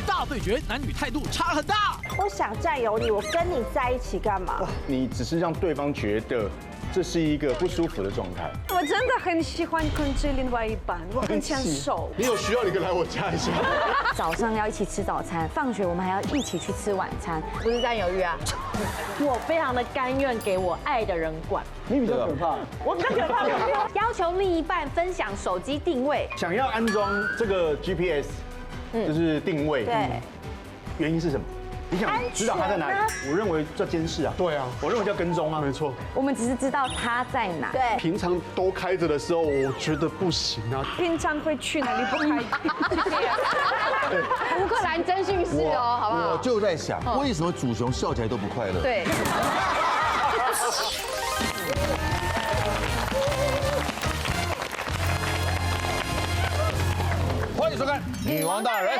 大对决，男女态度差很大。我想占有你，我跟你在一起干嘛？你只是让对方觉得这是一个不舒服的状态。我真的很喜欢控制另外一半，我很抢手。你有需要你可以来我家一下。早上要一起吃早餐，放学我们还要一起去吃晚餐，不是占有欲啊。我非常的甘愿给我爱的人管。你比较可怕。我比较可怕。要求另一半分享手机定位，想要安装这个 GPS，就是定位。对。原因是什么？你想知道他在哪里？我认为叫监视啊。对啊，我认为叫跟踪啊。没错。我们只是知道他在哪。对。平常都开着的时候，我觉得不行啊。平常会去哪里不开？乌克兰征讯室哦，好不好？我就在想，为什么祖雄笑起来都不快乐？对。欢迎收看《女王大人》。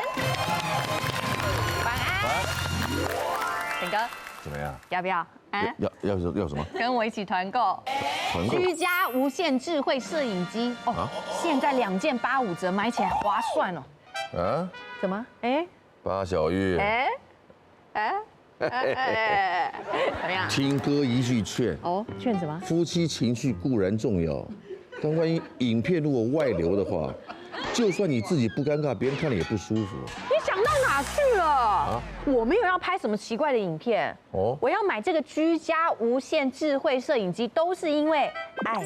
晚安，沈哥，怎么样？要不要？要什么？跟我一起团购团购居家无线智慧摄影机哦，现在2件85折，买起来划算哦。啊？怎么？哎，八小玉，怎么样？听歌一句劝，哦，劝什么？夫妻情绪固然重要，但万一影片如果外流的话，就算你自己不尴尬，别人看了也不舒服。你想到哪去了？我没有要拍什么奇怪的影片哦，我要买这个居家无线智慧摄影机，都是因为爱。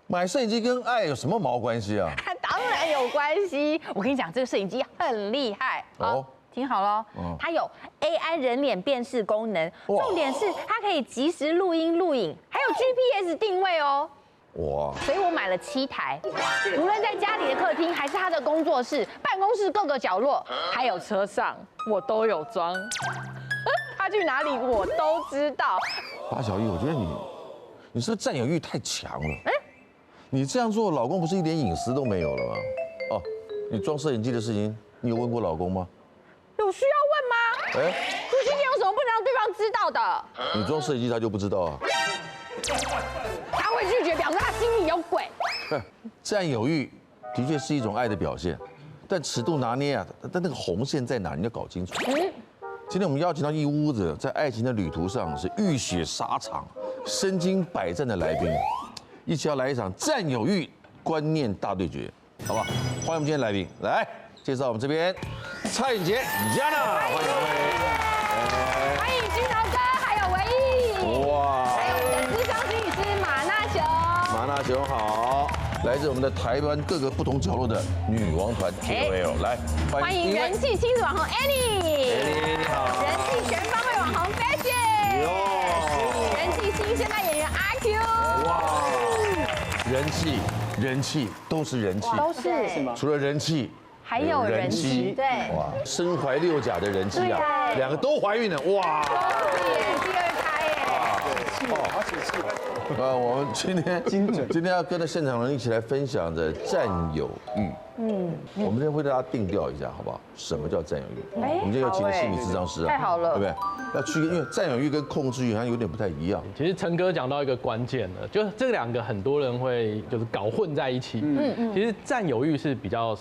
买摄影机跟爱有什么毛关系啊？当然有关系。我跟你讲，这个摄影机很厉害哦。听好了，它有 AI 人脸辨识功能，重点是它可以即时录音录影，还有 GPS 定位哦。哇！所以我买了7台，无论在家里的客厅，还是他的工作室、办公室各个角落，还有车上，我都有装。他去哪里我都知道。八小玉，我觉得你是不是占有欲太强了？你这样做，老公不是一点隐私都没有了吗？哦，你装摄影机的事情，你有问过老公吗？有需要问吗？夫妻间有什么不能让对方知道的？你装摄影机他就不知道啊？他会拒绝，表示他心里有鬼。占有欲的确是一种爱的表现，但尺度拿捏啊，但那个红线在哪，你要搞清楚。今天我们邀请到一屋子在爱情的旅途上是浴血沙场、身经百战的来宾，一起要来一场占有欲观念大对决，好不好？欢迎我们今天来宾，来介绍我们这边蔡颖杰、Jana，欢迎各位，欢迎君豪哥，还有唯一，哇，还有我们的智商心理师马娜熊。马娜熊好，来自我们的台湾各个不同角落的女王团 KOL， 来欢迎人气亲子网红 Annie， 你好，人气全方位网红 Fashion， 人气新生代演员阿 Q， 哇，人气都是人气，都是除了人气。还有人妻，对，哇，身怀6甲的人妻啊，2个都怀孕了，哇，第2胎耶，我们今天要跟着现场人一起来分享的占有欲，我们今天会给大家定调一下，好不好？什么叫占有欲？我们今天要请个心理咨商师啊，太好了，对不对？要区分，因为占有欲跟控制欲好像有点不太一样。其实陈哥讲到一个关键了，就是这2个很多人会就是搞混在一起。其实占有欲是比较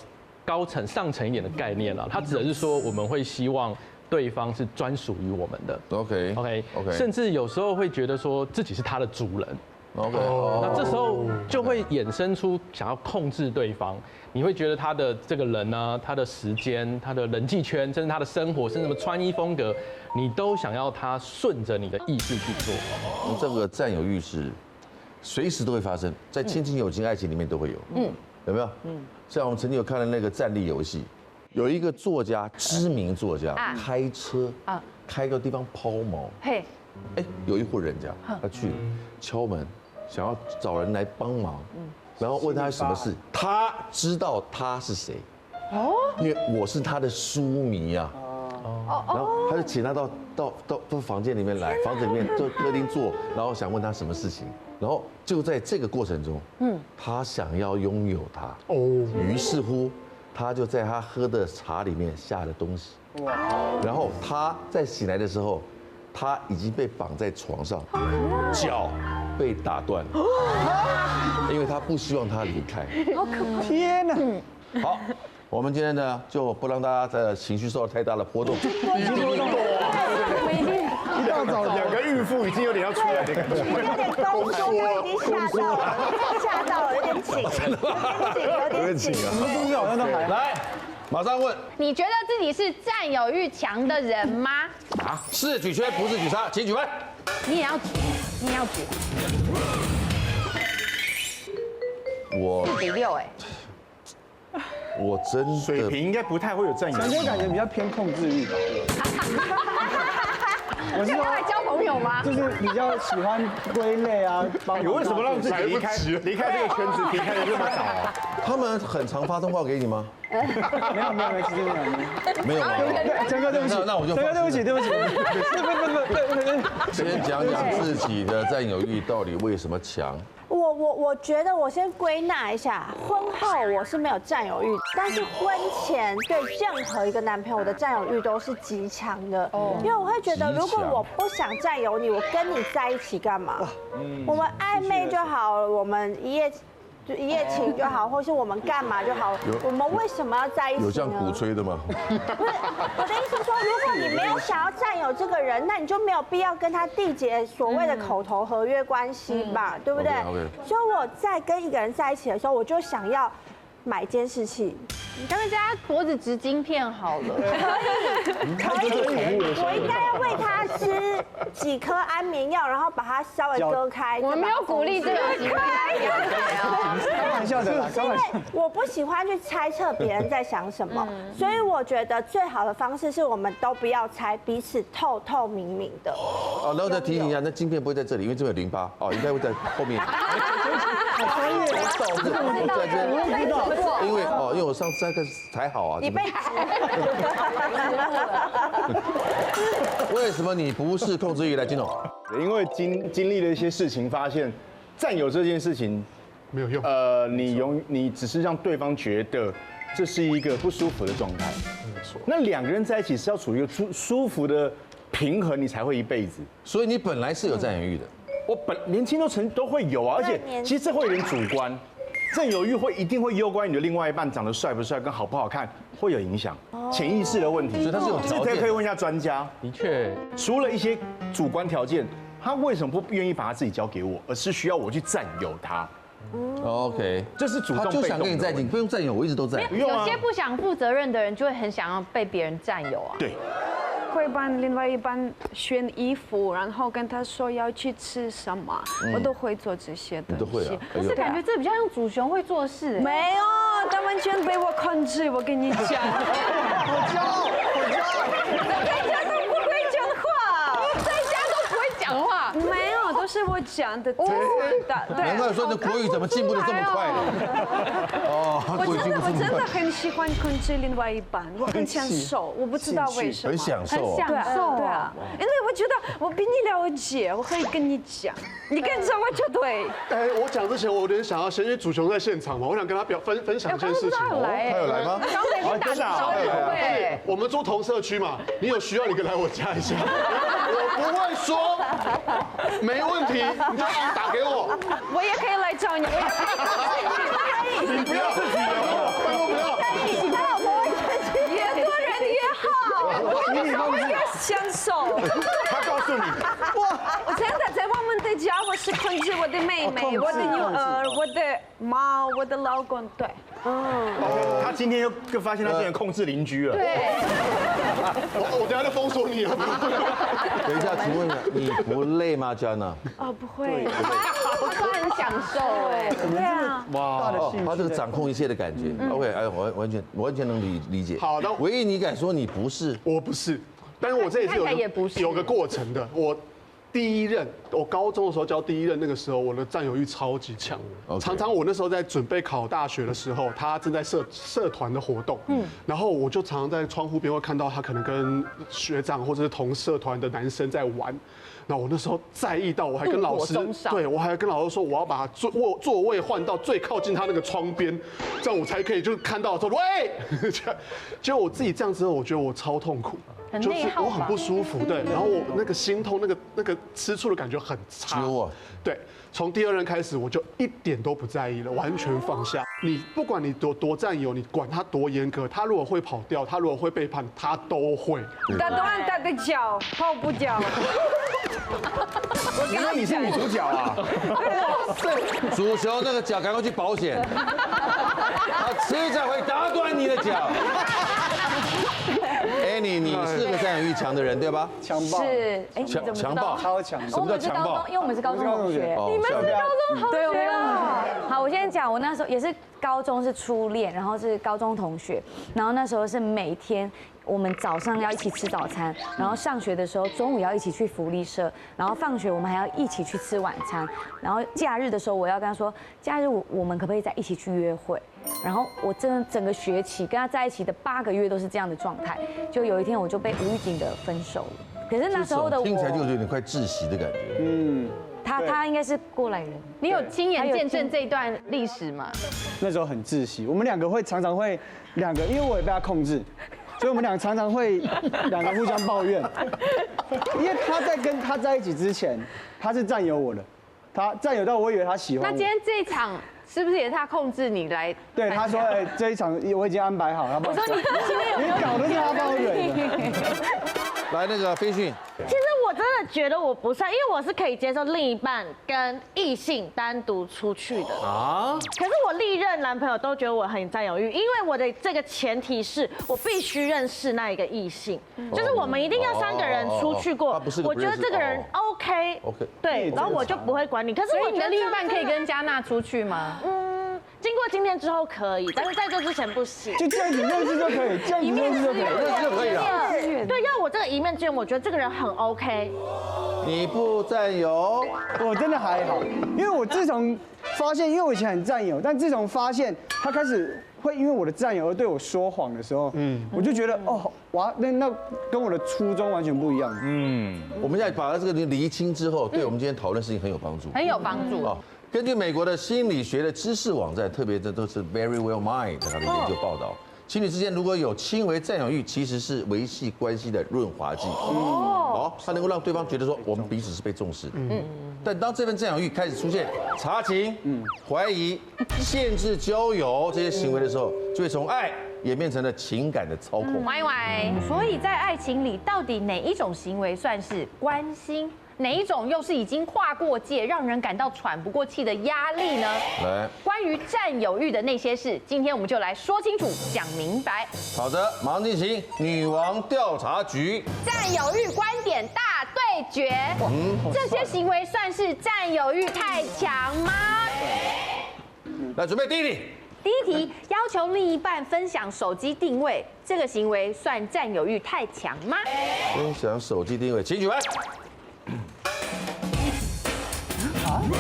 上层一点的概念啦，它指的是说我们会希望对方是专属于我们的。OK， 甚至有时候会觉得说自己是他的主人。OK， 那这时候就会衍生出想要控制对方，你会觉得他的这个人呢，他的时间、他的人际圈，甚至他的生活，甚至什么穿衣风格，你都想要他顺着你的意识去做。这个占有欲是随时都会发生，在亲情、友情、爱情里面都会有。有没有？像我们曾经有看的那个战力游戏，有一个作家，知名作家，开车开个地方抛锚，有一户人家，他去敲门，想要找人来帮忙，然后问他什么事，他知道他是谁，因为我是他的书迷啊，然后他就请他到房间里面来，房子里面就客厅坐，然后想问他什么事情。然后就在这个过程中，他想要拥有他，于是乎，他就在他喝的茶里面下了东西，然后他在醒来的时候，他已经被绑在床上，脚被打断了，因为他不希望他离开。天哪！好，我们今天呢就不让大家的情绪受到太大的波动。一大早2个孕妇已经有点要出来的感觉，有点宫缩，已经吓到了，有点紧，有点紧。我们是不是好像都还来，马上问，你觉得自己是占有欲强的人吗？是举圈，不是举叉，请举牌。你也要举，你也要举。我4比6，我真的水平应该不太会有占有欲。感觉比较偏控制欲吧。我是说要来交朋友吗？就是比较喜欢归类啊，你为什么让自己离开这个圈子，离开的这么早啊？他们很常发通话给你吗？没有，其实没有。没有吗？强哥对不起，那我就强哥对不起。不。先讲讲自己的占有欲到底为什么强。我觉得我先归纳一下，婚后我是没有占有欲，但是婚前对任何一个男朋友的占有欲都是极强的。因为我会觉得，如果我不想占有你，我跟你在一起干嘛？我们暧昧就好了，我们一夜情就好，或是我们干嘛就好，我们为什么要在一起呢？有这样鼓吹的吗？不是，我的意思是说，如果你没有想要占有这个人，那你就没有必要跟他缔结所谓的口头合约关系吧，对不对？所以我在跟一个人在一起的时候，我就想要买监视器。你干脆在他脖子植晶片好了。可以，我应该要喂他吃几颗安眠药，然后把它稍微割开。我没有鼓励这个行为。开玩笑的啦，因为我不喜欢去猜测别人在想什么，所以我觉得最好的方式是我们都不要猜，彼此透透明明的。然后再提醒一下，那晶片不会在这里，因为这边有08，应该会在后面。在这，因为我上次那个才好啊。你被为什么你不是控制欲？来，金总。因为经历了一些事情，发现占有这件事情没有用。你只是让对方觉得这是一个不舒服的状态。没错。那2个人在一起是要处于一个舒服的平衡，你才会一辈子。所以你本来是有占有欲的。我年轻都会有啊，而且其实这会有点主观，占有欲一定会攸关你的另外一半长得帅不帅跟好不好看，会有影响，潜意识的问题。所以他是有条件。可以问一下专家。的确，除了一些主观条件，他为什么不愿意把他自己交给我，而是需要我去占有他？ OK， 这是主动，他就想跟你在一起，不用占有，我一直都在。有些不想负责任的人就会很想要被别人占有啊。对。 会帮另外一半选衣服，然后跟他说要去吃什么，我都会做这些东西。你都会啊？可是感觉这比较像祖雄会做的事。没有，他完全被我控制。我跟你讲，好骄傲，在家都不会讲话，在家都不会讲话。没有，都是我讲的。难怪说这国语怎么进步的这么快呢？哦，我真的很喜欢控制另外一半，我很享受，我不知道为什么。很享受。对啊，因为我觉得我比你了解，我可以跟你讲，你跟着我就对。哎，我讲之前我有点想要先，因为祖雄在现场嘛，我想跟他分享一件事情。他有来吗？刚才已经打招呼了。我们住同社区嘛，你有需要你可以来我家一下。我不会说，没问题，你就打给我。我也可以来找你，你不要自己聊，不要。他老婆会生气，越多人越好，我越享受。他告诉你，我真的在我们的家，我是控制我的妹妹、我的女儿、我的猫、我的老公，对。他今天又发现他竟然控制邻居了。对。我等下就封锁你了。等一下，请问你不累吗，Jana？不会。他很享受哎。对啊。哇，他这个掌控一切的感觉。OK，哎，我完全能理解。好的。唯一你敢说你不是？我不是，但是我这也是有个过程的。我第一任，我高中的时候教第一任，那个时候我的占有欲超级强。常常我那时候在准备考大学的时候，他正在社团的活动，然后我就常常在窗户边会看到他可能跟学长或者是同社团的男生在玩。那我那时候在意到，我还跟老师，对我还跟老师说，我要把座位换到最靠近他那个窗边，这样我才可以就看到说，喂，结果我自己这样之后，我觉得我超痛苦。就是我很不舒服，对，然后我那个心痛，那个吃醋的感觉很差。对，从第2任开始，我就一点都不在意了，完全放下。你不管你多占有，你管他多严格，他如果会跑掉，他如果会背叛，他都会。打断他的脚，泡不脚。原来你是女主角啊！足球那个脚赶快去保险，他迟早会打断你的脚。Annie， 你是个占有欲强的人对吧？强暴是，哎，强暴，超强。什么叫强暴？因为我们是高中同学，你们是高中同学啊。好，我先讲，我那时候也是高中是初恋，然后是高中同学，然后那时候是每天我们早上要一起吃早餐，然后上学的时候中午要一起去福利社，然后放学我们还要一起去吃晚餐，然后假日的时候我要跟他说，假日我们可不可以再一起去约会？然后我真的整个学期跟他在一起的8个月都是这样的状态，就有一天我就被无预警的分手了。可是那时候的我听起来就有点快窒息的感觉。他应该是过来人。你有亲眼见证这段历史吗？那时候很窒息，我们2个常常会2个，因为我也被他控制，所以我们2个常常会2个互相抱怨。因为他在跟他在一起之前，他是占有我的，他占有到我以为他喜欢我。那今天这一场是不是也是他控制你来？对，他说，哎，这一场我已经安排好了。我说你今天有没有？你搞的是他帮我惹的。来，那个飞迅，其实我真的觉得我不算，因为我是可以接受另一半跟异性单独出去的啊。可是我历任男朋友都觉得我很占有欲，因为我的这个前提是我必须认识那一个异性，就是我们一定要3个人出去过。我觉得这个人 OK， 对，然后我就不会管你。可是我觉得你的另一半可以跟嘉娜出去吗？经过今天之后可以，但是在这之前不行。就这样子认识就可以，这样子认识就可以，认识就可以了。对，要我这个一面之缘，我觉得这个人很 OK。你不占有，我真的还好，因为我自从发现，因为我以前很占有，但自从发现他开始会因为我的占有而对我说谎的时候，我就觉得哦，哇，那跟我的初衷完全不一样。我们现在把这个厘清之后，对我们今天讨论事情很有帮助，很有帮助。根据美国的心理学的知识网站，特别这都是 Very Well Mind 它的研究报道，情侣之间如果有轻微占有欲，其实是维系关系的润滑剂。它能够让对方觉得说我们彼此是被重视的。但当这份占有欲开始出现查情、怀疑、限制交友这些行为的时候，就会从爱演变成了情感的操控。所以在爱情里，到底哪一种行为算是关心？哪一种又是已经跨过界，让人感到喘不过气的压力呢？来，关于占有欲的那些事，今天我们就来说清楚、讲明白。好的，马上进行女王调查局占有欲观点大对决。这些行为算是占有欲太强吗？来，准备第一题。第一题，要求另一半分享手机定位，这个行为算占有欲太强吗？分享手机定位，请举牌。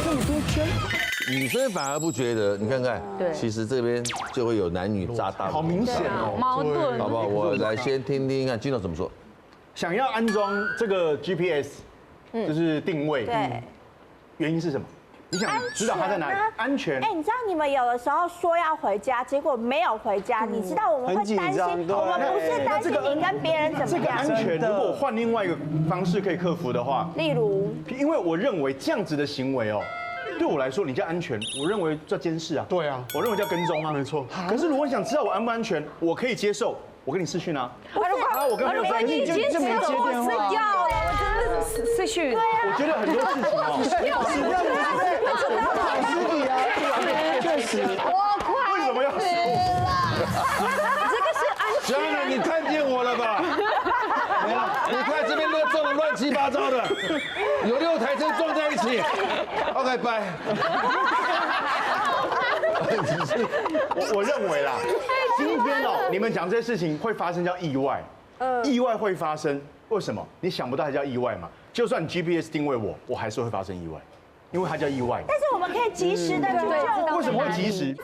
这么多圈，女生反而不觉得，你看看，对，其实这边就会有男女扎大，好明显哦，矛盾，好不好？我来先听听看Gino怎么说。想要安装这个 GPS，就是定位，对，原因是什么？你想知道他在哪里？安全。哎，你知道你们有的时候说要回家，结果没有回家，你知道我们会担心，我们不是担心你跟别人怎么这个样。安全，如果我换另外一个方式可以克服的话，例如，因为我认为这样子的行为哦，对我来说你叫安全，我认为叫监视啊。对啊，我认为叫跟踪啊，没错。可是如果你想知道我安不安全，我可以接受。我跟你视讯啊，然后我跟朋友在一起，就没接电话。我真的视讯。我觉得很多事情哦，确实，为什么要输？这个是安全。Jana，你看见我了吧？你看这边都撞得乱七八糟的，有6台车撞在一起。OK， 拜。我认为啦，今天哦，你们讲这些事情会发生叫意外，意外会发生，为什么？你想不到它叫意外嘛？就算你 GPS 定位我还是会发生意外，因为它叫意外。但是我们可以及时的去救。为什么会及时？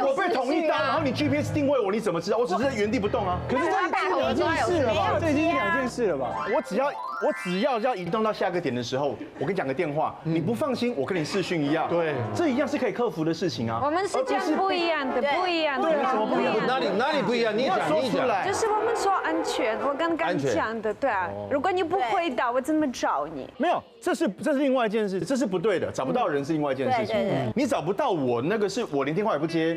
我被捅一刀，然后你 GPS 定位我，你怎么知道？我只是在原地不动啊。可是这已经是2件事了吧？这已经是2件事了吧？我只要我只要移动到下个点的时候，我跟你讲个电话，你不放心，我跟你视讯一样，对，这一样是可以克服的事情啊。我们是讲不一样的，不一样的。对，什么不一样？哪里不一样？你讲，你讲。就是我们说安全，我刚刚讲的，对啊。如果你不回答，我怎么找你？没有，这是另外一件事，这是不对的，找不到人是另外一件事情。你找不到我，那个是我连电话也不接。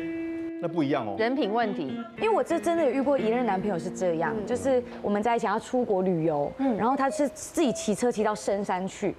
那不一样哦，人品问题。因为我这真的有遇过一任男朋友是这样，就是我们在一起要出国旅游，然后他是自己骑车骑到深山去，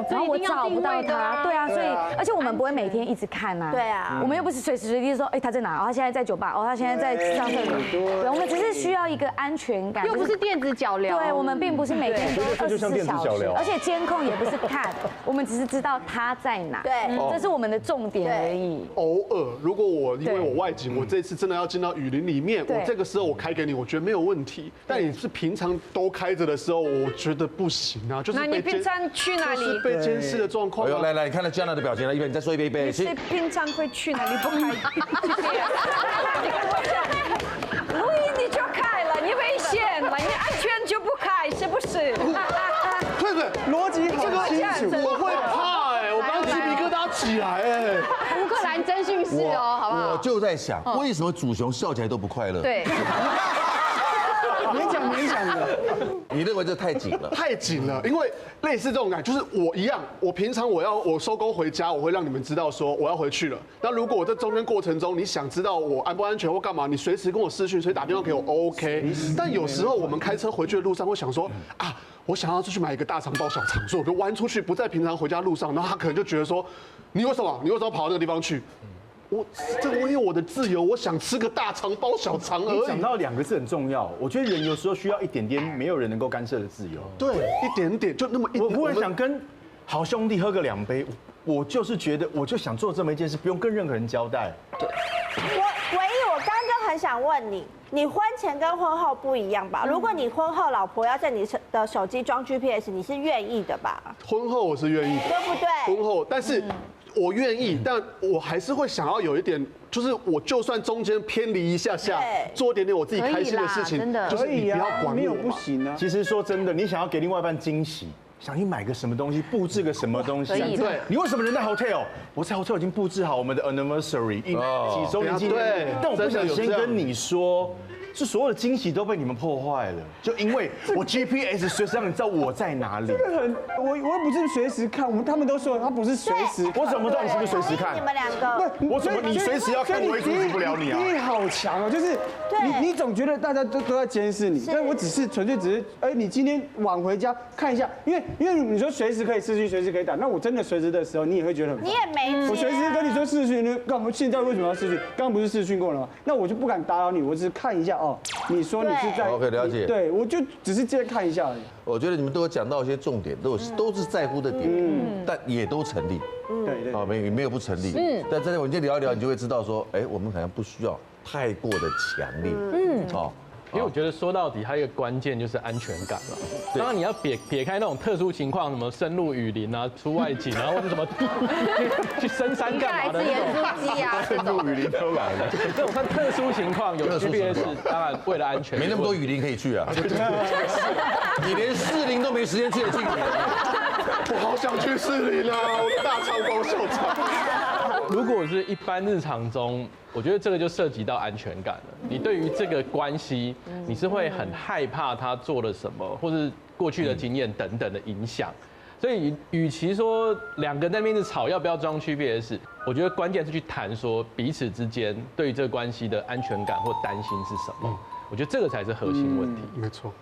然后我找不到他，对啊，所以而且我们不会每天一直看啊，对啊，我们又不是随时随地说，哎，他在哪？哦，他现在在酒吧，哦，他现在在上厕所，对，我们只是需要一个安全感，又不是电子脚镣，对，我们并不是每天都24小时，而且监控也不是看，我们只是知道他在哪，对，这是我们的重点而已。偶尔，如果因为我外景，我这次真的要进到雨林里面，我这个时候我开给你，我觉得没有问题。但你是平常都开着的时候，我觉得不行啊，就是那你平常去哪里？就是被监视的状况。来，你看到 Jenna 的表情了，一遍，你再说一遍，你是平常会去哪里不开？录音你就开了，你危险了，你安全就不开，是不是？对不对？逻辑好清楚。我会怕哎，我刚鸡皮疙瘩起来哎。乌克兰侦讯室哦，好不好？我就在想，为什么祖雄笑起来都不快乐？对。勉强的。你认为这太紧了？太紧了，因为类似这种感觉，就是我一样，我平常我收工回家，我会让你们知道说我要回去了。那如果我在中间过程中，你想知道我安不安全或干嘛，你随时跟我视讯，随时打电话给我 OK。但有时候我们开车回去的路上会想说啊，我想要出去买一个大肠包小肠，所以我就弯出去，不在平常回家路上。然后他可能就觉得说，你为什么跑到那个地方去？我有我的自由，我想吃个大肠包小肠而已。你讲到2个字很重要，我觉得人有时候需要一点点没有人能够干涉的自由。对，一点点，就那么一点。我忽然想跟好兄弟喝个2杯，我就是觉得我就想做这么一件事，不用跟任何人交代。对，唯一我刚刚很想问你，你婚前跟婚后不一样吧？如果你婚后老婆要在你的手机装 GPS， 你是愿意的吧？婚后我是愿意的，对不对？婚后，但是。我愿意，但我还是会想要有一点，就是我就算中间偏离一下，做一点点我自己开心的事情，就是你不要管我，没有不行啊。其实说真的，你想要给另外一半惊喜，想去买个什么东西，布置个什么东西，对，你为什么人在 hotel？ 我在 hotel 已经布置好我们的 anniversary 几周年纪念，但我不想先跟你说。是所有的惊喜都被你们破坏了，就因为我 GPS 随时让你知道我在哪里。这个很，我又不是随时看，他们都说他不是随时。我怎么知道你是不是随时看？你们2个，我怎么你随时要看我也阻止不了你啊？你好强哦，就是你总觉得大家都在监视你，但我只是纯粹只是，哎，你今天晚回家看一下，因为你说随时可以视讯，随时可以打，那我真的随时的时候，你也会觉得很烦。你也没，我随时跟你说视讯，你干嘛？现在为什么要视讯？刚刚不是视讯过了吗？那我就不敢打扰你，我只是看一下。哦，你说你是在 OK 了解，对我就只是这看一下而已。我觉得你们都有讲到一些重点，都是在乎的点，但也都成立，对，啊没有不成立，但真的我们今天聊一聊，你就会知道说，哎，我们好像不需要太过的强烈，哦。因为我觉得说到底，它一个关键就是安全感了。当然你要撇开那种特殊情况，什么深入雨林啊、出外景啊，或者什么去深山干嘛的那种，深入雨林都来了。这种算特殊情况，有 GPS， 当然为了安全，没那么多雨林可以去啊。你连士林都没时间去得进雨林。我好想去士林啊！我大肠包小肠。如果是一般日常中，我觉得这个就涉及到安全感了。你对于这个关系，你是会很害怕他做了什么，或是过去的经验等等的影响。所以，与其说2个在那边是吵要不要装 GPS， 我觉得关键是去谈说彼此之间对于这个关系的安全感或担心是什么。我觉得这个才是核心问题。没错。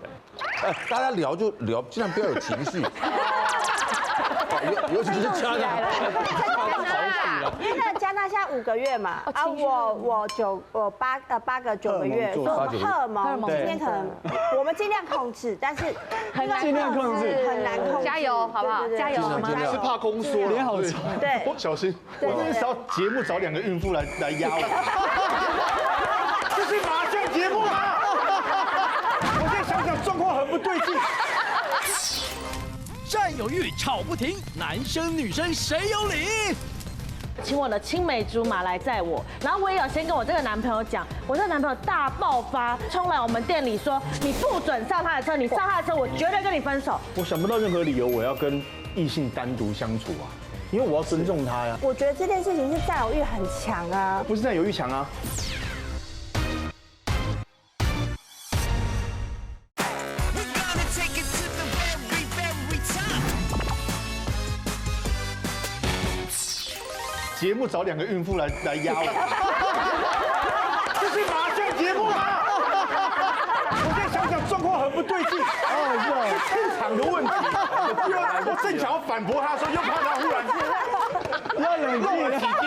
大家聊就聊，尽量不要有情绪。尤其是家长，因为那个加纳现在5个月嘛，啊，我8个9个月，所以我们荷尔蒙今天可能我们尽量控制，但是很难控制，很难控制。加油，好不好？加油，是怕宫缩，脸好长，对，小心。我这是找节目找2个孕妇来压我，这是麻将节目啊！我现在想想状况很不对劲。占有欲吵不停，男生女生谁有理？请我的青梅竹马来载我，然后我也有先跟我这个男朋友讲，我这个男朋友大爆发，冲来我们店里说你不准上他的车，你上他的车我绝对跟你分手。我想不到任何理由我要跟异性单独相处啊，因为我要尊重他呀。我觉得这件事情是占有欲很强啊，不是占有欲强啊。节目找2个孕妇来压我，这是麻将节目啊！我现在想想状况很不对劲，是现场的问题。我正想要反驳他说，又怕他忽然要冷静，体低，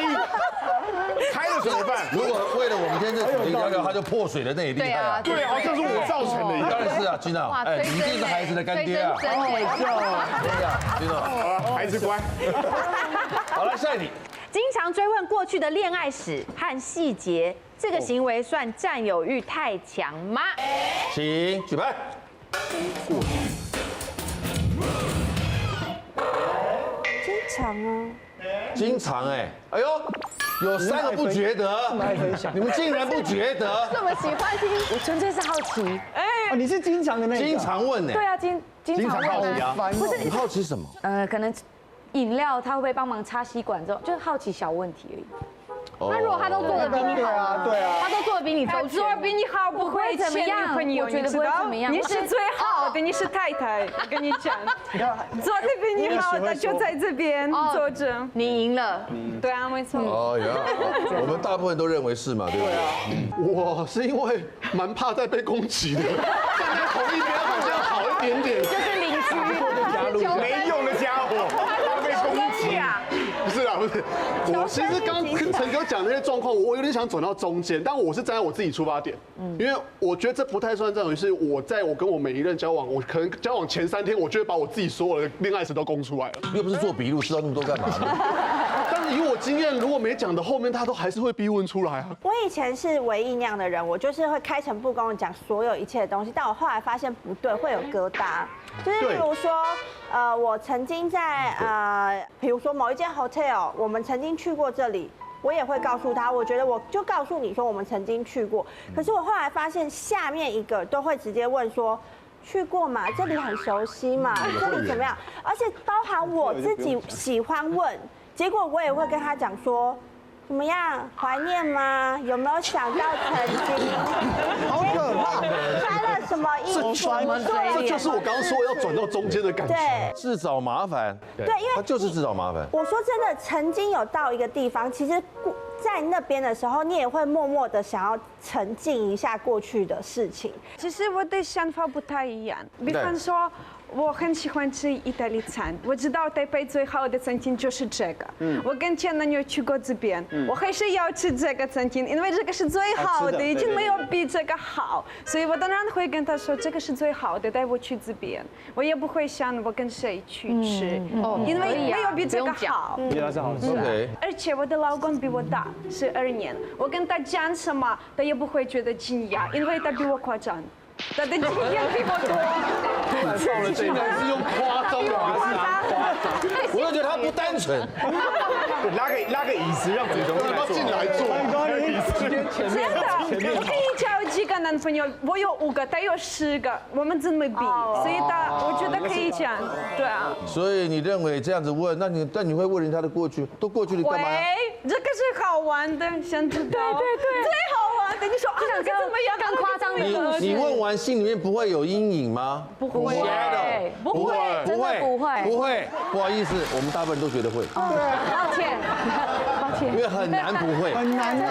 开了怎么办？如果为了我们今天这主题聊聊，他就破水了，那也厉害啊！对，好像是我造成的一样。当然是啊，君啊，哎，你一定是孩子的干爹啊！对呀，君啊，好了，孩子乖。好了，下一题。经常追问过去的恋爱史和细节，这个行为算占有欲太强吗？请举牌。经常啊。经常哎，哎呦，有3个不觉得，你们竟然不觉得？这么喜欢听，我纯粹是好奇。哦，你是经常的那个？经常问呢？对啊，经常好奇啊。不是你好奇什么？可能饮料他会不会帮忙插吸管，之后就是好奇小问题而已。那如果他都做的比你好，对啊，他都做的比你周全，做比你好不会怎么样？我觉得不会怎么样。你是最好的，你是太太。我跟你讲，做的比你好的就在这边坐着。你赢了。对啊，没错。哦呀，我们大部分都认为是嘛，对不对？我是因为蛮怕再被攻击的，站在同一边好像好一点点。就是邻居，没用的家伙，怕被攻击啊！不是啊，不是，我其实刚跟陈哥讲那些状况，我有点想转到中间，但我是站在我自己出发点，因为我觉得这不太算占有欲，是我跟我每一任交往，我可能交往前3天，我就会把我自己所有的恋爱史都供出来了。又不是做笔录，知道那么多干嘛呢？但是以我经验，如果没讲的，后面他都还是会逼问出来啊。我以前是唯一那样的人，我就是会开诚布公的讲所有一切的东西，但我后来发现不对，会有疙瘩。就是例如说，我曾经在比如说某一间 hotel， 我们曾经去过这里，我也会告诉他，我觉得我就告诉你说我们曾经去过。可是我后来发现，下面一个都会直接问说，去过嘛？这里很熟悉嘛？这里怎么样？而且包含我自己喜欢问，结果我也会跟他讲说。怎么样？怀念吗？有没有想到曾经？好可怕！穿了什么衣服？这就是我刚刚说要转到中间的感觉。对，自找麻烦。对，因为他就是自找麻烦。我说真的，曾经有到一个地方，其实在那边的时候，你也会默默的想要沉浸一下过去的事情。其实我的想法不太一样，比方说。我很喜欢吃意大利餐，我知道台北最好的餐厅就是这个。我跟前男友去过这边，我还是要吃这个餐厅，因为这个是最好的，已经没有比这个好，所以我当然会跟他说这个是最好的，带我去这边。我也不会想我跟谁去吃，因为没有比这个好。原来是好事。而且我的老公比我大12年，我跟他讲什么，他也不会觉得惊讶，因为他比我夸张。他的经验比我多，到了这个是用夸张的我就觉得他不单纯。拉个椅子让主持人进来坐。真的，我可以交几个男朋友，我有5个，他有10个，我们怎么比？所以我觉得可以讲，对啊。所以你认为这样子问，那你会问人他的过去，都过去你干嘛？这个是好玩的，想知道？对，最好玩的。你说啊，这怎么样？更夸张的。你问完心里面不会有阴影吗？不会，不会，真的不会，不会。不好意思，我们大部分都觉得会。抱歉。因为很难不会，很难不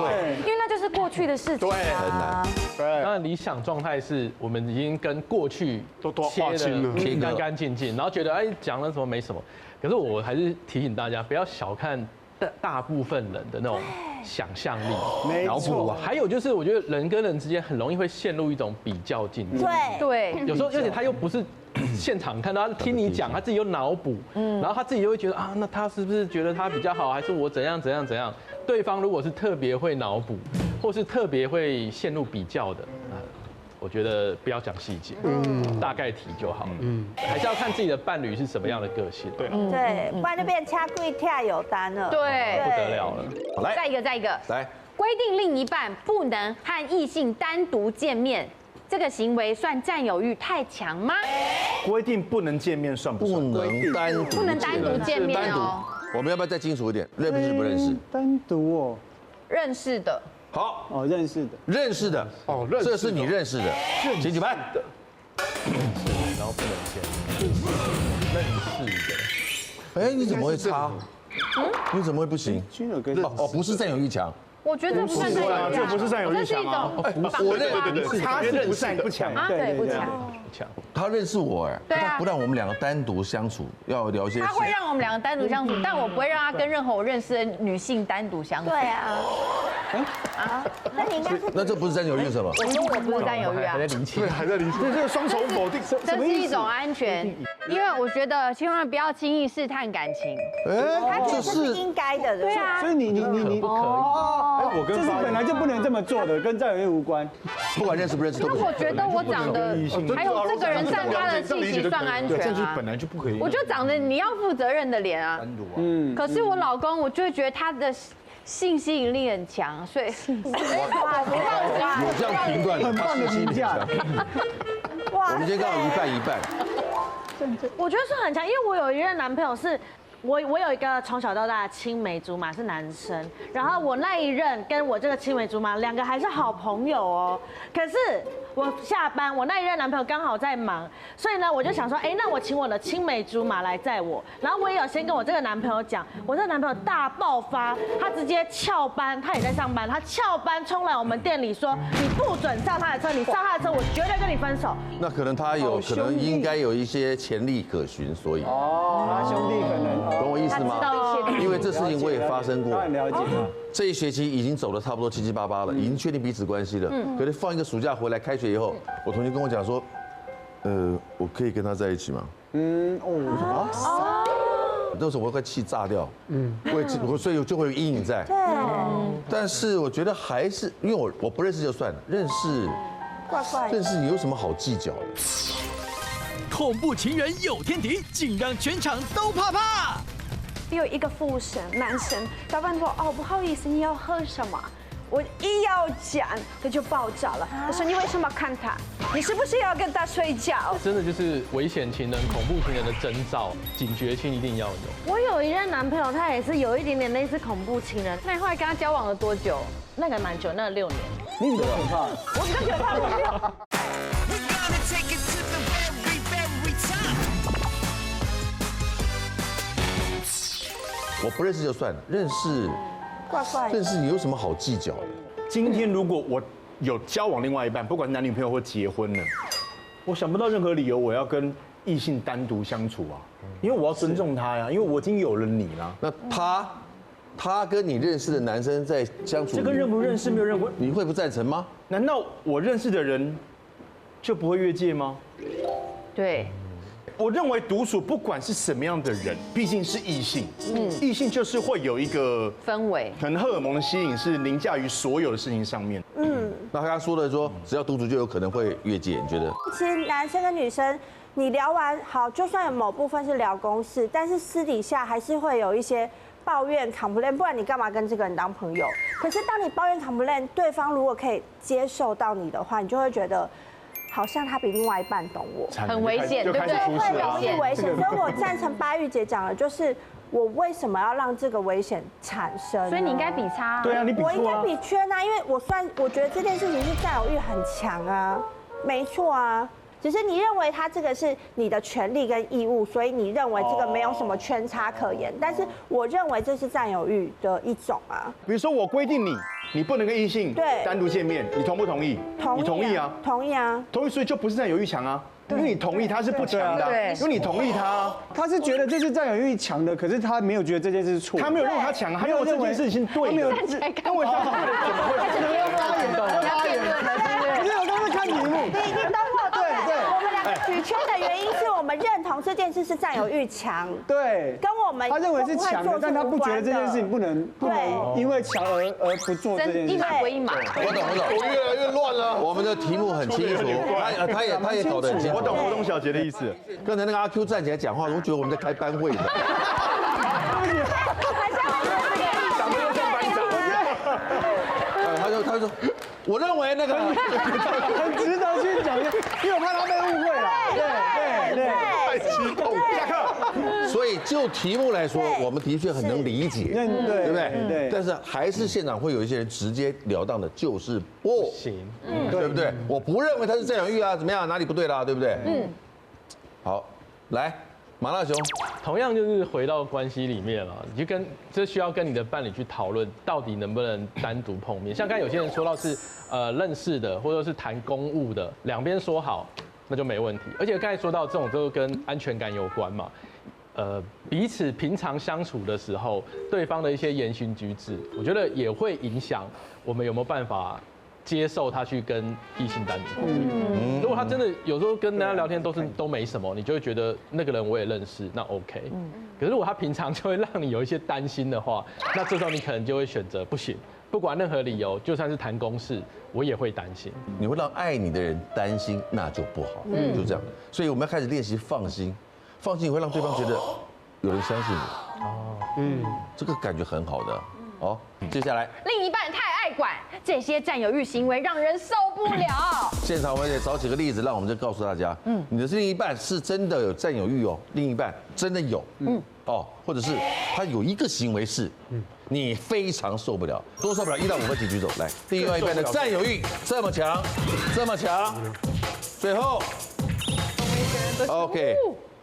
会，因为那就是过去的事情。对，很难。对，当然理想状态是我们已经跟过去都划清了，干干净净，然后觉得讲了什么没什么。可是我还是提醒大家，不要小看大部分人的那种想象力、脑补啊。还有就是，我觉得人跟人之间很容易会陷入一种比较竞争。对，有时候而且他又不是现场看到，他听你讲，他自己有脑补，然后他自己就会觉得啊，那他是不是觉得他比较好，还是我怎样？对方如果是特别会脑补，或是特别会陷入比较的，我觉得不要讲细节，大概提就好了。还是要看自己的伴侣是什么样的个性。对对，不然就变掐跪跳有单了。对，不得了了。来，再一个，来，规定另一半不能和异性单独见面，这个行为算占有欲太强吗？规定不能见面算不算？不能单独，不能单独见面哦。我们要不要再清楚一点？认识不认识？单独哦。认识的。好，哦，认识的。认识的。哦，这是你认识的。请举牌。然后不能见。认识的。哎，你怎么会差？你怎么会不行？哦，不是占有欲强。我觉得不算占有欲，这不是占有欲强啊！我认识他是不占不强，对不强。他认识我哎，对啊，他不让我们两个单独相处，要聊些。他会让我们两个单独相处，但我不会让他跟任何我认识的女性单独相处。对啊。那你应该是那这不是占有欲是什么？我说我不是占有欲啊，还在厘清，还在厘清，这个双重否定，这是一种安全，因为我觉得千万不要轻易试探感情。哎，这是应该的，对啊。所以你不可以？我跟这是本来就不能这么做的，跟占有欲无关。不管认识不认识都不那我觉得我长得，还有这个人散发的气息算安全啊。本来就不可以。我就长得你要负责任的脸啊。可是我老公，我就会觉得他的性吸引力很强，所以你这样评断很棒的评价。我们今天刚好一半一半。我觉得是很强，因为我有一任男朋友是。我有一个从小到大的青梅竹马是男生，然后我那一任跟我这个青梅竹马两个还是好朋友哦。可是我下班，我那一任男朋友刚好在忙，所以呢我就想说，哎，那我请我的青梅竹马来载我。然后我也有先跟我这个男朋友讲，我这个男朋友大爆发，他直接翘班，他也在上班，他翘班冲来我们店里说，你不准上他的车，你上他的车我绝对跟你分手。那可能他有可能应该有一些潜力可循，所以他兄弟可能。懂我意思吗？因为这事情我也发生过，很了解。这一学期已经走了差不多七七八八了，已经确定彼此关系了。可是放一个暑假回来，开学以后，我同学跟我讲说，我可以跟他在一起吗？那时候我快气炸掉。所以就会有阴影在。对。但是我觉得还是，因为我不认识就算了，认识有什么好计较的？恐怖情人有天敌，竟让全场都怕怕。有一个服务生，男生，他问我，哦，不好意思，你要喝什么？我一要讲，他就爆炸了。他说你为什么看他？你是不是要跟他睡觉？真的就是危险情人、恐怖情人的征兆，警觉性一定要有。我有一任男朋友，他也是有一点点类似恐怖情人。那你后来跟他交往了多久？那个蛮久，那个6年。你比较可怕。我比较可怕。我不认识就算了，认识有什么好计较的？今天如果我有交往另外一半，不管是男女朋友或结婚了，我想不到任何理由我要跟异性单独相处啊，因为我要尊重他呀，因为我已经有了你了。那他跟你认识的男生在相处，这跟认不认识没有认过，你会不赞成吗？难道我认识的人就不会越界吗？对。我认为独处不管是什么样的人，毕竟是异性，异性就是会有一个氛围，可能荷尔蒙的吸引是凌驾于所有的事情上面。那他刚刚说的说，只要独处就有可能会越界，你觉得？其实男生跟女生，你聊完好，就算有某部分是聊公事，但是私底下还是会有一些抱怨 complain， 不然你干嘛跟这个人当朋友？可是当你抱怨 complain， 对方如果可以接受到你的话，你就会觉得。好像他比另外一半懂我，很危险，对不对？会容易危险，所以我赞成巴玉姐讲的，就是我为什么要让这个危险产生？所以你应该比差。对啊，你比错啊。我应该比圈啊，因为我觉得这件事情是占有欲很强啊，没错啊。只是你认为他这个是你的权利跟义务，所以你认为这个没有什么圈差可言。但是我认为这是占有欲的一种啊。比如说我规定你不能跟异性单独见面，你同不同意？你同意啊？同意啊。同意，所以就不是占有欲强啊。因为你同意他是不强的，因为你同意他，他是觉得这是占有欲强的，可是他没有觉得这件事是错，他没有认为他强，他认为这件事情对，没有认为他怎么会？要发言，可是我刚刚看题目，你等我，对，我们两举圈的原因是我们认同这件事是占有欲强，对，跟我们他认为是强的，但他不觉得这件事情不能因为强而不做这件事。一码归一码。我懂。我越来越乱了。我们的题目很清楚，他也搞得很清楚。我懂活动小姐的意思。刚才那个阿 Q 站起来讲话，我觉得我们在开班会呢。他说，我认为那个很值得去讲，因为我怕他被误会了。对，太激动，下课。所以就题目来说，我们的确很能理解，对不对？对。但是还是现场会有一些人直截了当的，就是不行，对不对？我不认为他是占有欲啊，怎么样？哪里不对啦？对不对？好，来。麻辣熊，同样就是回到关系里面了，你就这需要跟你的伴侣去讨论，到底能不能单独碰面。像刚才有些人说到是认识的，或者是谈公务的，两边说好，那就没问题。而且刚才说到这种都跟安全感有关嘛，彼此平常相处的时候，对方的一些言行举止，我觉得也会影响我们有没有办法接受他去跟异性单独碰面。如果他真的有时候跟人家聊天都没什么，你就会觉得那个人我也认识，那 OK。可是如果他平常就会让你有一些担心的话，那这时候你可能就会选择不行，不管任何理由，就算是谈公事，我也会担心。你会让爱你的人担心，那就不好，就这样。所以我们要开始练习放心，放心会让对方觉得有人相信你。这个感觉很好的。好，接下来另一半太爱管，这些占有欲行为让人受不了。现场我们也找几个例子，让我们就告诉大家，你的另一半是真的有占有欲哦，另一半真的有，或者是他有一个行为是，你非常受不了，多受不了，1到5分请举手来。另外一半的占有欲这么强，最后 ，OK。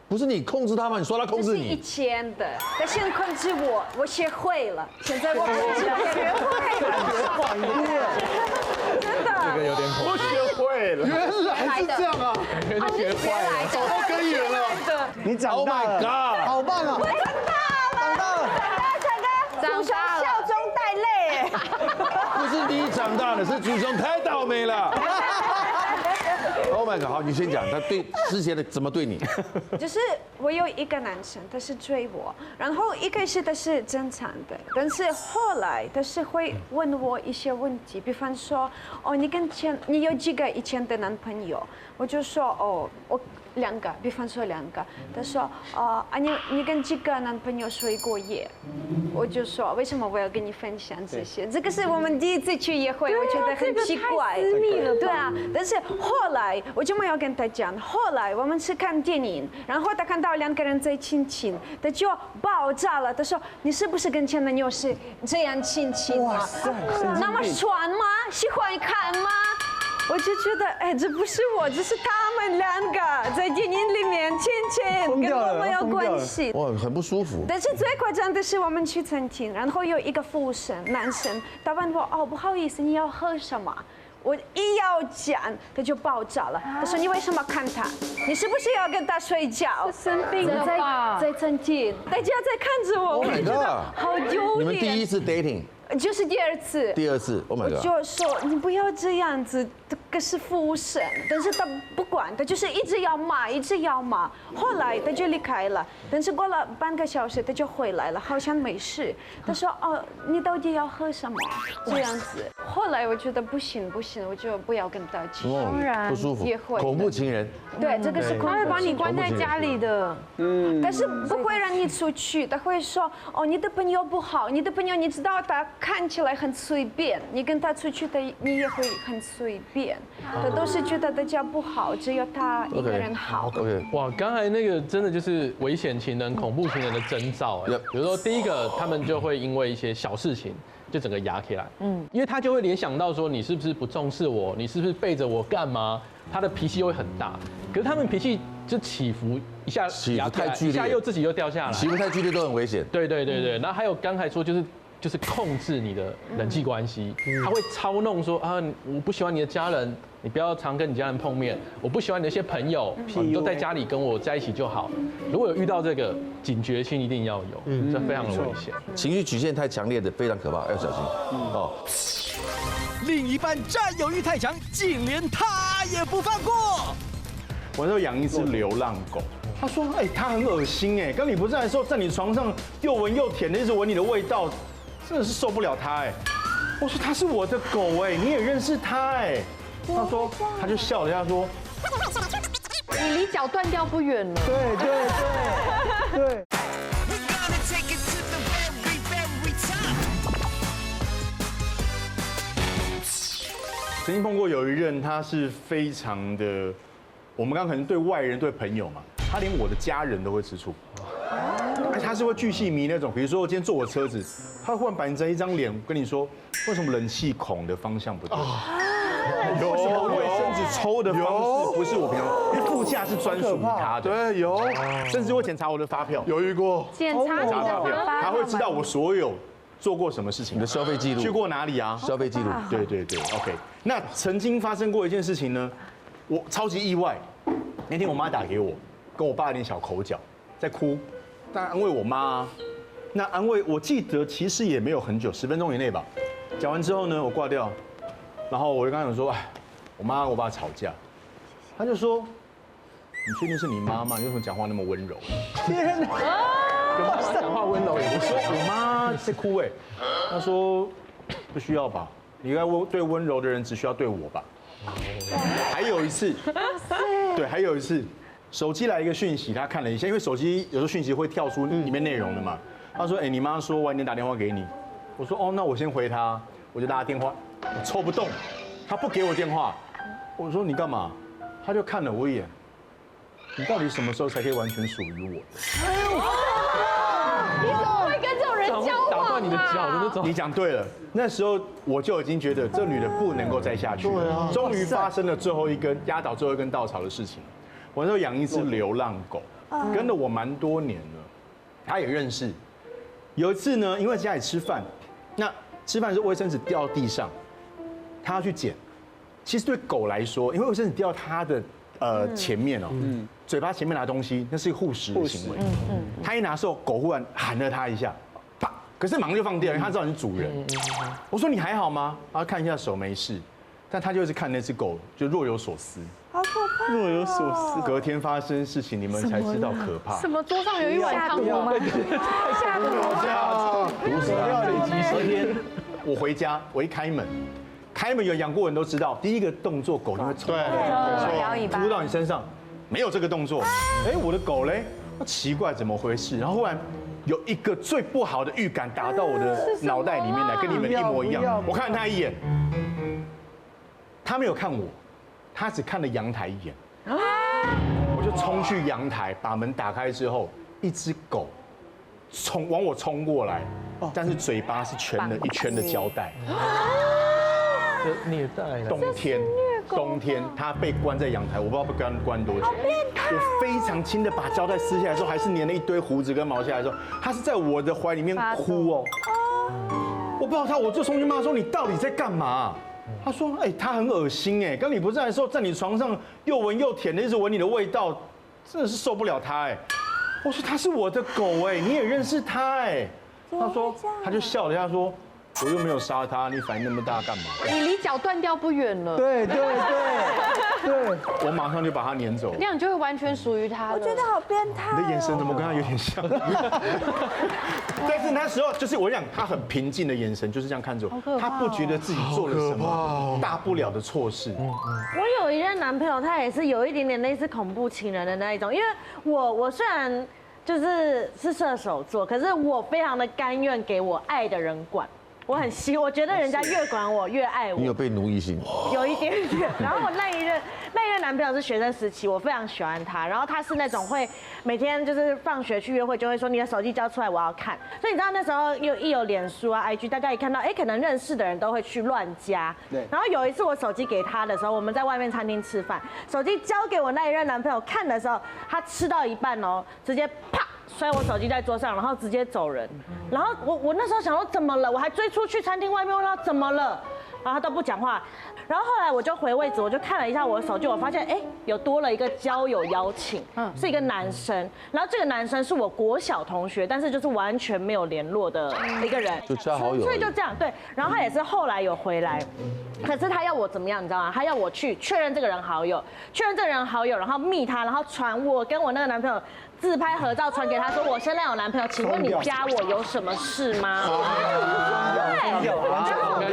不是你控制他吗？你说他控制你。以前的，他现在控制我，我学会了。现在我控制学会了。真的。这个有点恐怖。我学会了。原来是这样啊！原来学坏了，找到根源了。你长大了， Oh my god， 好棒啊！我长大了，祖雄笑中带泪。不是你长大了，是祖雄太倒霉了。Oh my god！ 好，你先讲，他对之前的怎么对你？就是我有一个男生，他是追我，然后一开始他是正常的，但是后来他是会问我一些问题，比方说，你有几个以前的男朋友？我就说我2个，比方说2个。他说你跟几个男朋友睡过夜？我就说为什么我要跟你分享这些？这个是我们第一次去约会，我觉得很奇怪。私密了吧？对啊，但是后来我就没有跟他讲。后来我们是看电影，然后他看到2个人在亲亲，他就爆炸了。他说你是不是跟前男友是这样亲亲啊？那么爽吗？喜欢看吗？我就觉得，这不是我，这是他们2个在电影里面亲亲，跟我没有关系。哇，很不舒服。但是最夸张的是，我们去餐厅，然后有一个服务生，男生，他问我，不好意思，你要喝什么？我一要讲，他就爆炸了。他说：“你为什么看他？你是不是要跟他睡觉？”生病了吧？在餐厅，大家在看着我，我就觉得好丢脸。你们第一次 dating？就是第2次。第2次 ，Oh my god！ 我就说你不要这样子，这个是服务生，但是他不管，他就是一直要骂。后来他就离开了，但是过了半个小时他就回来了，好像没事。他说你到底要喝什么？这样子。后来我觉得不行，我就不要跟他继续。当然不舒服。恐怖情人。对，这个是恐怖情人。他会把你关在家里的。但是不会让你出去，他会说你的朋友不好，你的朋友你知道他看起来很随便，你跟他出去的你也会很随便，他都是觉得大家不好，只有他一个人好。OK， 哇，刚才那个真的就是危险情人、恐怖情人的征兆哎。比如说第一个，他们就会因为一些小事情就整个压起来，因为他就会联想到说你是不是不重视我，你是不是背着我干嘛？他的脾气又会很大，可是他们脾气就起伏一下，起伏太剧烈，一下又自己又掉下来，起伏太剧烈都很危险。对。然后还有刚才说就是控制你的人际关系，他会操弄说我不喜欢你的家人，你不要常跟你家人碰面，我不喜欢你那些朋友，你都在家里跟我在一起就好。如果有遇到这个，警觉性一定要有，这非常的危险。情绪曲线太强烈的非常可怕，要小心。另一半占有欲太强，竟连他也不放过。我那时候养一只流浪狗，他说，哎，它很恶心哎，刚你不在的时候，在你床上又闻又舔的，一直闻你的味道，真的是受不了它哎。我说它是我的狗哎，你也认识它哎。他说，他就笑了一下说，你离脚断掉不远了。对。曾经碰过有一任，他是非常的，我们刚可能对外人对朋友嘛，他连我的家人都会吃醋。他是会巨细迷那种，比如说我今天坐我车子，他忽然摆成一张脸跟你说，为什么冷气孔的方向不对？为什么卫生纸抽的方式不是我平常？因为副驾是专属于他的。对，有，甚至会检查我的发票。有遇过。检查发票，他会知道我所有做过什么事情，你的消费记录，去过哪里啊？消费记录。对 ，OK。那曾经发生过一件事情呢，我超级意外。那天我妈打给我，跟我爸有点小口角，在哭，但安慰我妈。那安慰我记得其实也没有很久，10分钟以内吧。讲完之后呢，我挂掉，然后我就跟他讲说，哎，我妈跟我爸吵架，他就说，你确定是你妈吗？你为什么讲话那么温柔？天哪！跟妈妈讲话温柔也不说，我妈在哭哎，她说不需要吧，你应该对温柔的人只需要对我吧。还有一次，对，还有一次，手机来一个讯息，他看了一下，因为手机有时候讯息会跳出里面内容的嘛。他说，哎，你妈说晚点打电话给你。我说，哦，那我先回她，我就打电话，我抽不动，他不给我电话。我说你干嘛？他就看了我一眼，你到底什么时候才可以完全属于我？你怎么会跟这种人交往？打断你的脚的那种。你讲对了，那时候我就已经觉得这女的不能够再下去。对啊。终于发生了最后一根压倒最后一根稻草的事情。我那时候养一只流浪狗，跟了我蛮多年了，他也认识。有一次呢，因为家里吃饭，那吃饭的时候卫生纸掉地上，他要去捡。其实对狗来说，因为卫生纸掉它的前面哦，嘴巴前面拿东西，那是一个护食的行为。他一拿的时候，狗忽然喊了他一下，啪！可是马上就放掉，因为他知道你是主人。我说你还好吗？他看一下手没事，但他就是看那只狗就若有所思。好可怕！若有所思。隔天发生事情，你们才知道可怕。什么桌上有一碗汤吗？下毒料理机。隔天我回家，我一开门有养过人都知道，第一个动作狗就会冲，扑到你身上，没有这个动作。哎，我的狗嘞，奇怪怎么回事？然后忽然有一个最不好的预感打到我的脑袋里面来，跟你们一模一样。我看了他一眼，他没有看我，他只看了阳台一眼。我就冲去阳台，把门打开之后，一只狗往我冲过来，但是嘴巴是圈了一圈的胶带。虐待了。冬天，它被关在阳台，我不知道被关多久。我非常轻的把胶带撕下来的时候，还是粘了一堆胡子跟毛下来的时候，它是在我的怀里面哭哦。我抱它，我就冲去骂说：“你到底在干嘛？”他说：“哎，它很恶心哎，刚你不在的时候，在你床上又闻又舔的，一直闻你的味道，真的是受不了它哎。”我说：“它是我的狗哎，你也认识它哎。”他说，他就笑了一下说。我又没有杀他，你反应那么大干嘛？你离脚断掉不远了。对，我马上就把他撵走。那样你就会完全属于他了。我觉得好变态。你的眼神怎么跟他有点像？但是那时候就是我讲他很平静的眼神，就是这样看着我，他不觉得自己做了什么大不了的错事。我有一任男朋友，他也是有一点点类似恐怖情人的那一种，因为我虽然是射手座，可是我非常的甘愿给我爱的人管。我觉得人家越管我越爱我。你有被奴役性？有一点点。然后我那一任男朋友是学生时期，我非常喜欢他。然后他是那种会每天就是放学去约会，就会说你的手机交出来我要看。所以你知道那时候一有脸书啊 IG， 大家一看到可能认识的人都会去乱加。对。然后有一次我手机给他的时候，我们在外面餐厅吃饭，手机交给我那一任男朋友看的时候，他吃到一半哦，直接啪。摔我手机在桌上，然后直接走人。然后我那时候想说怎么了，我还追出去餐厅外面问他怎么了，然后他都不讲话。然后后来我就回位置，我就看了一下我的手机，我发现有多了一个交友邀请，是一个男生。然后这个男生是我国小同学，但是就是完全没有联络的一个人，就加好友。所以就这样对。然后他也是后来有回来，可是他要我怎么样，你知道吗？他要我去确认这个人好友，然后密他，然后传我跟我那个男朋友自拍合照传给他，说我现在有男朋友，请问你加我有什么事吗？对，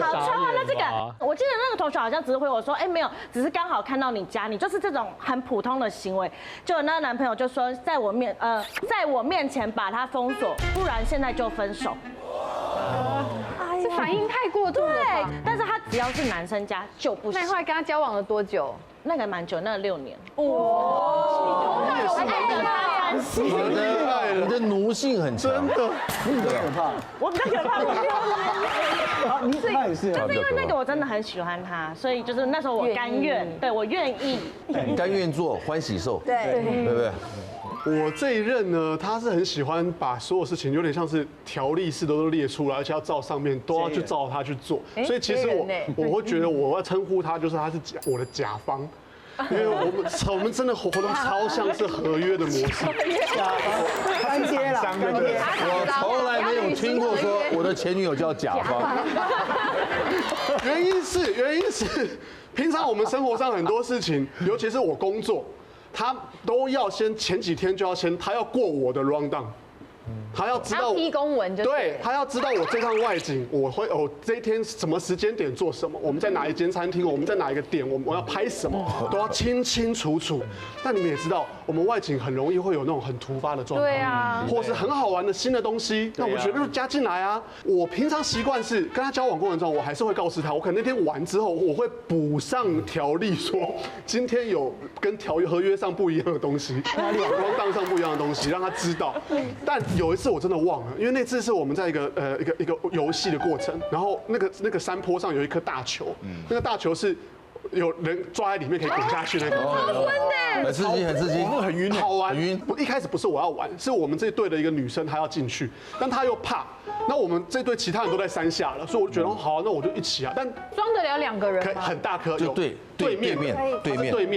好超啊！那这个，我记得那个同学好像只是回我说，没有，只是刚好看到你加你，就是这种很普通的行为。结果那个男朋友就说，在我面前把他封锁，不然现在就分手。这反应太过度了。对，但是他只要是男生加就不行。那你后来跟他交往了多久？那个蛮久，那个6年。你的奴性很强，真的，你比较可怕。我比较可怕。他也是，就是因为那个我真的很喜欢他，所以就是那时候我甘愿，对我愿意，甘愿做欢喜受，对不对？我这一任呢，他是很喜欢把所有事情有点像是条例式的都列出来，而且要照上面都要去照他去做。所以其实我会觉得我要称呼他就是他是我的甲方。因为我们真的活动超像是合约的模式，干爹啦，干爹。我从来没有听过说我的前女友叫甲方。原因是，平常我们生活上很多事情，尤其是我工作，他都要先前几天就要他要过我的 round down。他要知道批公文就对，他要知道我这趟外景我这一天什么时间点做什么，我们在哪一间餐厅，我们在哪一个点，我要拍什么，都要清清楚楚。但你们也知道，我们外景很容易会有那种很突发的状况，对啊，或是很好玩的新的东西，那我觉得就加进来啊。我平常习惯是跟他交往过程中，我还是会告诉他，我可能那天玩之后，我会补上条例，说今天有跟合约上不一样的东西，光档上不一样的东西，让他知道。但有一次我真的忘了，因为那次是我们在一个游戏的过程，然后那个山坡上有一颗大球，那个大球是有人抓在里面可以滚下去那种，很刺激，很刺激，很晕，好玩。一开始不是我要玩，是我们这队的一个女生她要进去，但她又怕。那我们这队其他人都在山下了，所以我就觉得好，那我就一起啊。但装得了2个人吗？很大颗，就对面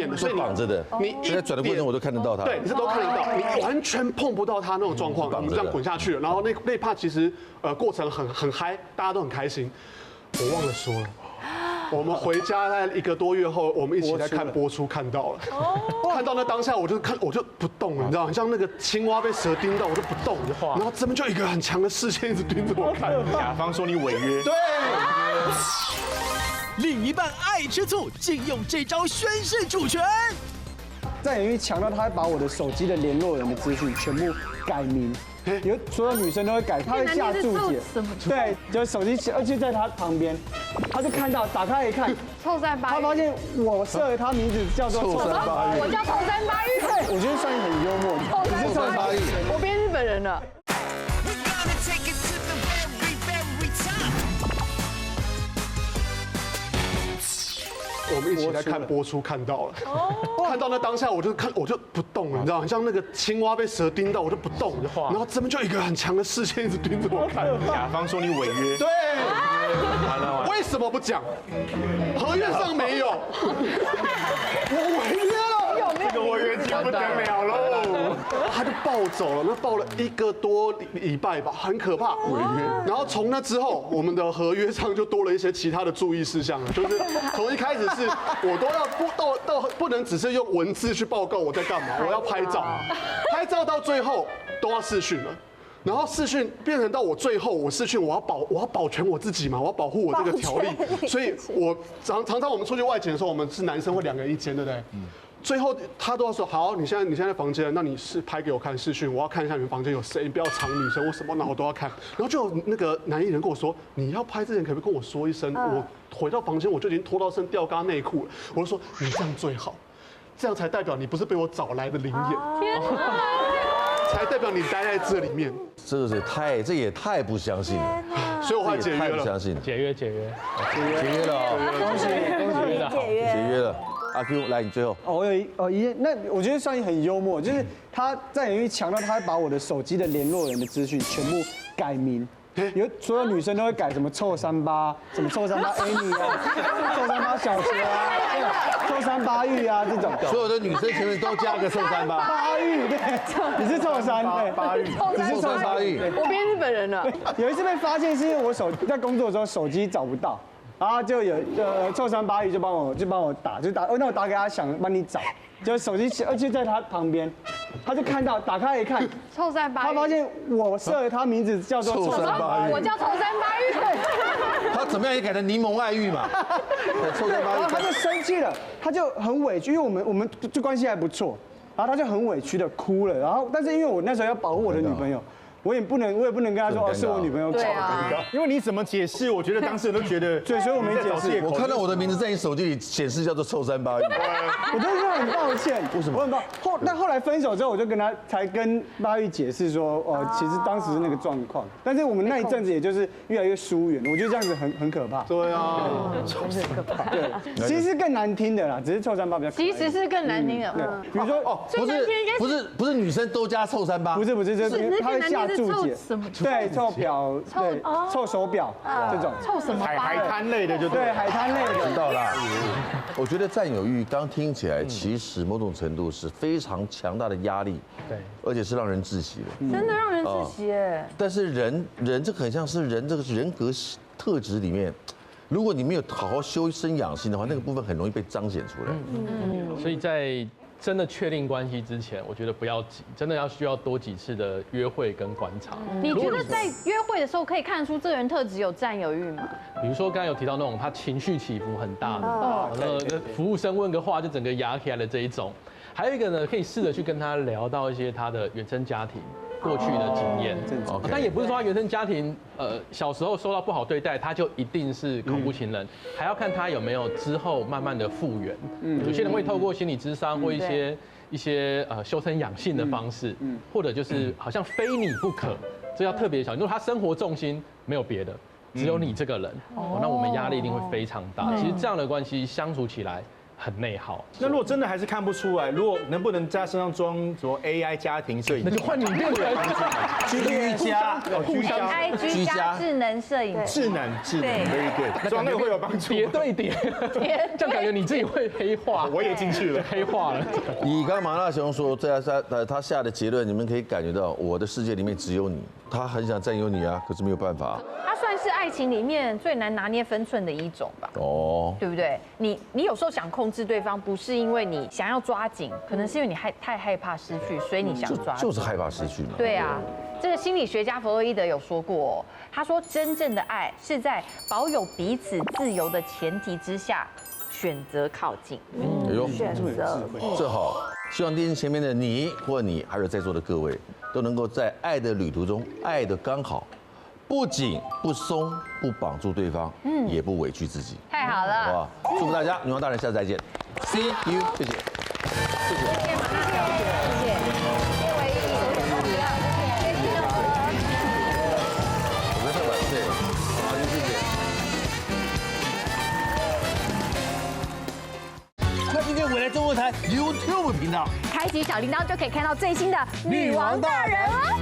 的，所以绑着的。你现在转的过程中我都看得到他。对，你是都看得到，你完全碰不到他那种状况，我们这样滚下去了。然后那趴其实过程很嗨，大家都很开心。我忘了说了。我们回家在1个多月后，我们一起在看播出，看到了，看到那当下我就不动了，你知道，很像那个青蛙被蛇叮到，我就不动，然后这边就一个很强的视线一直盯着我看。甲方说你违约，对。另一半爱吃醋，竟用这招宣示主权。占有欲强到他会把我的手机的联络人的资讯全部改名。有所有女生都会改，她会下注解，对，就是手机，而且在她旁边，她就看到，打开一看，臭3八玉，她发现我设的她名字叫做臭3八玉，我叫臭3八玉，对，我觉得算很幽默，臭3八玉，我变日本人了。我们一起在看播出，看到了，看到那当下我就不动了，你知道，很像那个青蛙被蛇叮到，我就不动，然后这边就一个很强的视线一直盯着我看。甲方说你违约，对，为什么不讲？合约上没有，我违约了，这个违约金不得了喽。他就暴走了，那暴了1个多礼拜吧，很可怕，违约。然后从那之后，我们的合约上就多了一些其他的注意事项了，就是从一开始是我都要不能只是用文字去报告我在干嘛，我要拍照，拍照到最后都要视讯了。然后视讯变成到我最后，我视讯我要保全我自己嘛，我要保护我这个条例，所以我常常我们出去外景的时候，我们是男生会2个人一间，对不对？最后他都要说好，你现在在房间，那你是拍给我看视讯，我要看一下你们房间有谁，不要藏女生或什么，那我都要看。然后就有那个男艺人跟我说，你要拍之前可不可以跟我说一声？我回到房间我就已经脱到身吊嘎内裤了。我就说你这样最好，这样才代表你不是被我找来的灵眼。天哪！才代表你待在这里面。这也太不相信了，所以我还解约了。太不相信，解约了，解约了，解约了。阿 Q， 来你最后。我有一那我觉得算很幽默，就是他占有欲强到他会把我的手机的联络人的资讯全部改名。所有女生都会改什么臭38，什么臭38 Amy 啊，臭38小学啊，臭38玉啊这种。所有的女生前面都加个臭38。8玉，对，你是臭3，对，8玉，你是臭3玉。我变日本人了。有一次被发现是因为我在工作的时候手机找不到，然后就有臭38玉就帮我打，那我打给他想帮你找。就手机，而且在他旁边，他就看到，打开一看，臭38玉，他发现我设了他名字叫做臭38玉，我叫臭38玉，他怎么样也改成柠檬爱玉嘛，臭38玉，然后他就生气了，他就很委屈，因为我们就关系还不错，然后他就很委屈的哭了，然后但是因为我那时候要保护我的女朋友。我也不能跟他说是我女朋友搞的，因为你怎么解释，我觉得当事人都觉得，对，所以我没解释。我看到我的名字在你手机里显示叫做臭38玉，我真的很抱歉。为什么？我很抱歉。但后来分手之后，我就才跟8玉解释说，其实当时那个状况，但是我们那一阵子也就是越来越疏远，我觉得这样子很可怕。对啊，很可怕。对，其实是更难听的啦，只是臭38比较。其实是更难听的。比如说不是女生都加臭38，不是，就是他会下注解。对，臭表，对，臭手表这种，臭什么？海滩类的就对，海滩类的。知道啦。我觉得占有欲刚听起来，其实某种程度是非常强大的压力，对，而且是让人窒息的，真的让人窒息耶。但是人这很像是人这个人格特质里面，如果你没有好好修身养性的话，那个部分很容易被彰显出来。所以在真的确定关系之前，我觉得不要急，真的需要多几次的约会跟观察。你觉得在约会的时候可以看得出这个人特质有占有欲吗？比如说刚才有提到那种他情绪起伏很大的，服务生问个话就整个压起来的这一种。还有一个呢，可以试着去跟他聊到一些他的原生家庭过去的经验，但也不是说他原生家庭小时候受到不好对待，他就一定是恐怖情人，还要看他有没有之后慢慢的复原。有些人会透过心理咨商或一些修身养性的方式，或者就是好像非你不可，这要特别小心。如果他生活重心没有别的，只有你这个人，那我们压力一定会非常大。其实这样的关系相处起来很内耗。那如果真的还是看不出来，如果能不能在身上装什么 AI 家庭摄影？那就换你变成居家居家智能摄影，智能，very good，装那个会有帮助。叠对叠，这样感觉你自己会黑化。我也进去了，黑化了。以刚马纳雄说，他下的结论，你们可以感觉到我的世界里面只有你，他很想占有你啊，可是没有办法。他算是爱情里面最难拿捏分寸的一种吧？哦，对不对？你有时候想控制对方，不是因为你想要抓紧，可能是因为你太害怕失去，所以你想抓紧。就是害怕失去嘛。对啊，这个心理学家弗洛伊德有说过，他说真正的爱是在保有彼此自由的前提之下选择靠近。哎呦，选择这好，希望电视前面的你或你，还有在座的各位，都能够在爱的旅途中爱得刚好。不紧不松，不绑住对方，也不委屈自己。太好了，好不好？祝福大家，女王大人，下次再见。See you， 谢谢，谢谢，谢谢马大姐，谢谢，谢谢唯一，谢谢，我们太晚睡了，好，谢谢。快订阅未来中文台 YouTube 频道，开启小铃铛就可以看到最新的女王大人哦。